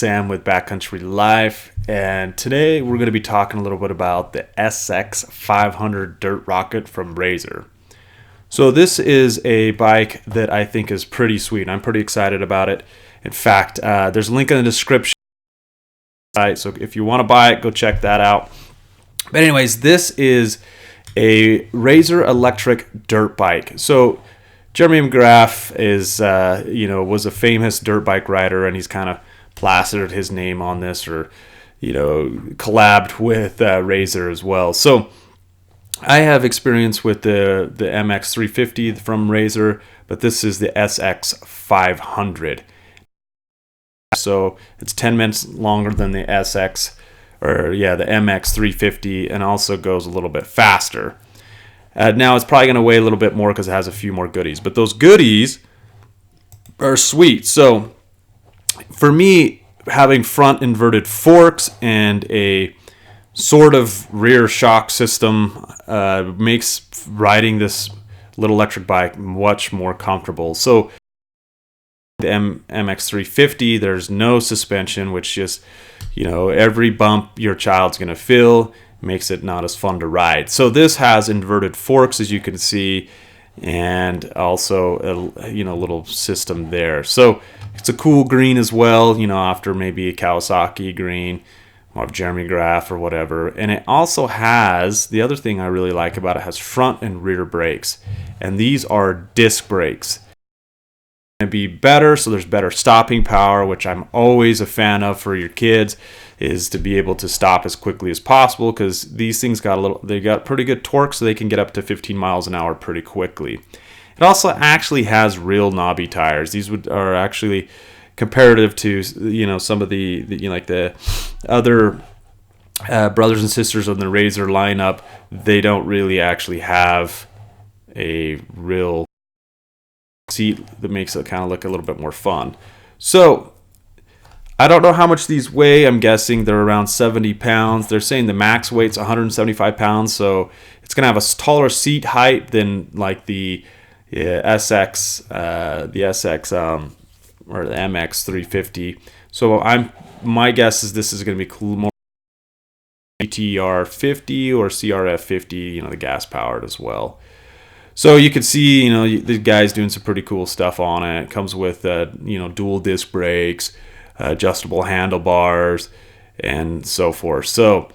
Sam with Backcountry Life, and today we're going to be talking a little bit about the SX500 Dirt Rocket from Razor. So this is a bike that I think is pretty sweet. I'm pretty excited about it. In fact, there's a link in the description. So if you want to buy it, go check that out. But anyways, this is a Razor electric dirt bike. So Jeremy McGrath is, was a famous dirt bike rider, and he's kind of plastered his name on this, or, collabed with Razor as well. So I have experience with the MX350 from Razor, but this is the SX500. So it's 10 minutes longer than the the MX350, and also goes a little bit faster. Now it's probably going to weigh a little bit more because it has a few more goodies, but those goodies are sweet. So for me, having front inverted forks and a sort of rear shock system makes riding this little electric bike much more comfortable. So the MX350, there's no suspension, which just, every bump your child's going to feel makes it not as fun to ride. So this has inverted forks, as you can see, and also a little system there. So it's a cool green as well, after maybe a Kawasaki green or Jeremy McGrath or whatever. And it also has, the other thing I really like about it, has front and rear brakes, and these are disc brakes. Be better, so there's better stopping power, which I'm always a fan of for your kids, is to be able to stop as quickly as possible, because these things got pretty good torque, so they can get up to 15 miles an hour pretty quickly. It also actually has real knobby tires. These are actually comparative to some of the other brothers and sisters on the Razor lineup. They don't really actually have a real seat that makes it kind of look a little bit more fun. So I don't know how much these weigh. I'm guessing they're around 70 pounds. They're saying the max weight's 175 pounds, so it's going to have a taller seat height than like the SX or the MX350. So my guess is this is going to be more GTR50 or CRF50, the gas powered as well. So you can see, the guy's doing some pretty cool stuff on it. It comes with, dual disc brakes, adjustable handlebars, and so forth. So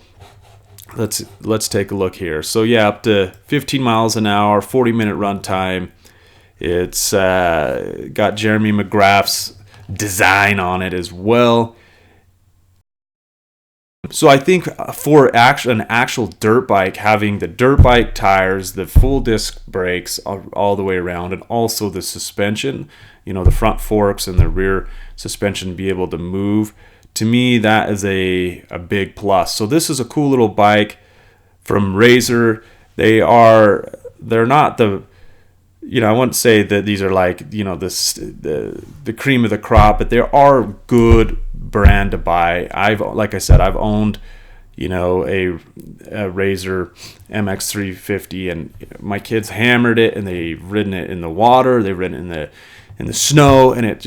let's take a look here. So yeah, up to 15 miles an hour, 40-minute run time. It's got Jeremy McGrath's design on it as well. So I think for an actual dirt bike, having the dirt bike tires, the full disc brakes all the way around, and also the suspension, the front forks and the rear suspension be able to move, to me that is a big plus. So this is a cool little bike from Razor. They're not the, I wouldn't say that these are like, the cream of the crop, but there are good brand to buy. Like I said, I've owned, a Razor MX350, and my kids hammered it, and they've ridden it in the water, they've ridden it in the snow, and it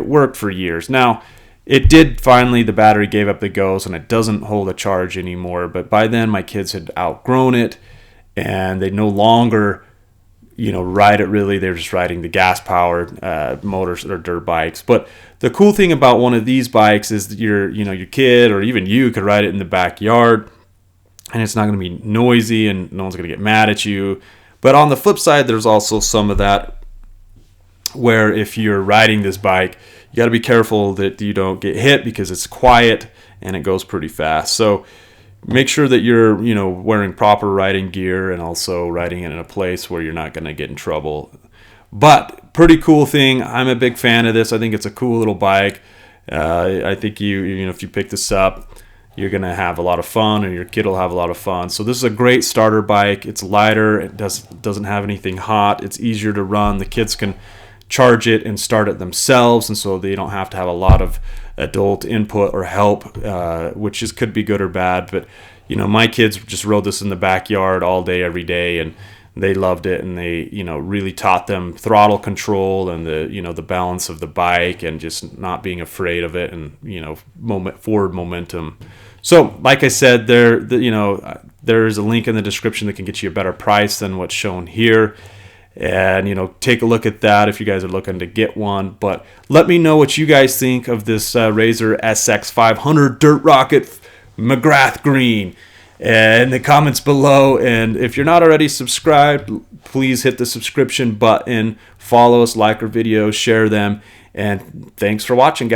worked for years. Now, it did finally, the battery gave up the ghost, and it doesn't hold a charge anymore, but by then my kids had outgrown it, and they no longer ride it really. They're just riding the gas powered motors or dirt bikes. But the cool thing about one of these bikes is that your kid or even you could ride it in the backyard, and it's not going to be noisy, and no one's going to get mad at you. But on the flip side, there's also some of that where if you're riding this bike, you got to be careful that you don't get hit, because it's quiet and it goes pretty fast. So make sure that you're, wearing proper riding gear, and also riding it in a place where you're not going to get in trouble. But pretty cool thing. I'm a big fan of this. I think it's a cool little bike. I think if you pick this up, you're going to have a lot of fun, and your kid will have a lot of fun. So this is a great starter bike. It's lighter. It doesn't have anything hot. It's easier to run. The kids can charge it and start it themselves, and so they don't have to have a lot of adult input or help, which could be good or bad. But my kids just rode this in the backyard all day every day, and they loved it, and they, you know, really taught them throttle control and the, you know, the balance of the bike and just not being afraid of it, and, you know, forward momentum. So like I said, you know, there's a link in the description that can get you a better price than what's shown here. And, you know, take a look at that if you guys are looking to get one. But let me know what you guys think of this Razor SX500 Dirt Rocket McGrath Green in the comments below. And if you're not already subscribed, please hit the subscription button, follow us, like our videos, share them, and thanks for watching, guys.